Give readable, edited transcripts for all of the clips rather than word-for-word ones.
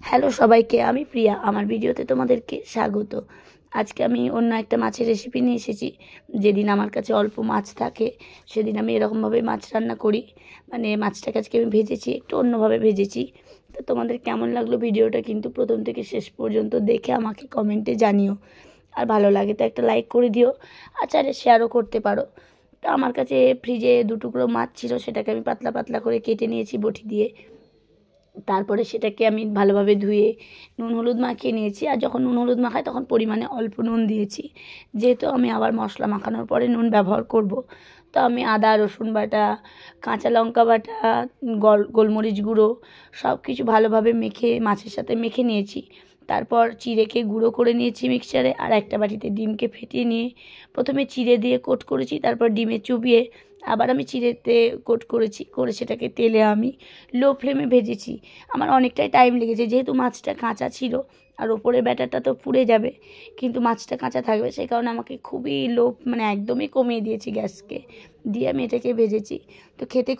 Hello সবাইকে, আমি প্রিয়া। আমার ভিডিওতে তোমাদেরকে স্বাগত। আজকে আমি অন্য একটা মাছের রেসিপি নিয়ে এসেছি। যেদিন আমার কাছে অল্প মাছ থাকে সেদিন আমি এরকমভাবে মাছ রান্না করি। মানে মাছটাকে আজকে আমি ভেজেছি, একটু অন্যভাবে ভেজেছি। তো তোমাদের কেমন লাগলো ভিডিওটা কিন্তু প্রথম থেকে শেষ পর্যন্ত দেখে আমাকে কমেন্টে জানিও। আর ভালো লাগে তো একটা লাইক করে দিও, আর চাইলে শেয়ারও করতে পারো। তো আমার কাছে ফ্রিজে 2 টুকরো মাছ ছিল, সেটাকে আমি পাতলা পাতলা করে কেটে নিয়েছি বটি দিয়ে। তারপরে সেটাকে আমি ভালোভাবে ধুয়ে নুন হলুদ মাখিয়ে নিয়েছি। আর যখন নুন হলুদ মাখাই তখন পরিমাণে অল্প নুন দিয়েছি, যেহেতু আমি আবার মশলা মাখানোর পরে নুন ব্যবহার করব। তো আমি আদা রসুন বাটা, কাঁচা লঙ্কা বাটা, গোলমরিচ গুঁড়ো সব কিছু ভালোভাবে মেখে মাছের সাথে মেখে নিয়েছি। তারপর চিড়েকে গুঁড়ো করে নিয়েছি মিক্সচারে, আর একটা বাটিতে ডিমকে ফেটিয়ে নিয়ে প্রথমে চিড়ে দিয়ে কোট করেছি, তারপর ডিমে চুবিয়ে আবার আমি চিড়েতে কোট করেছি, করে সেটাকে তেলে আমি লো ফ্লেমে ভেজেছি। আমার অনেকটাই টাইম লেগেছে, যেহেতু মাছটা কাঁচা ছিল আর ওপরের ব্যাটারটা তো পুড়ে যাবে, কিন্তু মাছটা কাঁচা থাকবে, সেই কারণে আমাকে খুবই লো, মানে একদমই কমিয়ে দিয়েছি গ্যাসকে, দিয়ে আমি এটাকে ভেজেছি। তো খেতে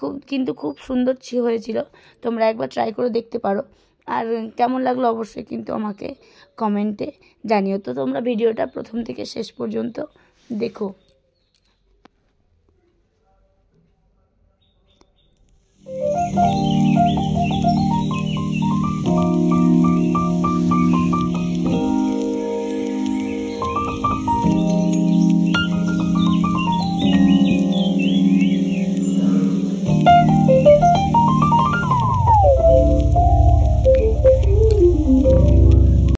খুব সুন্দর হয়েছিল। তোমরা একবার ট্রাই করে দেখতে পারো। আর কেমন লাগলো অবশ্যই কিন্তু আমাকে কমেন্টে জানিও। তো তোমরা ভিডিওটা প্রথম থেকে শেষ পর্যন্ত দেখো।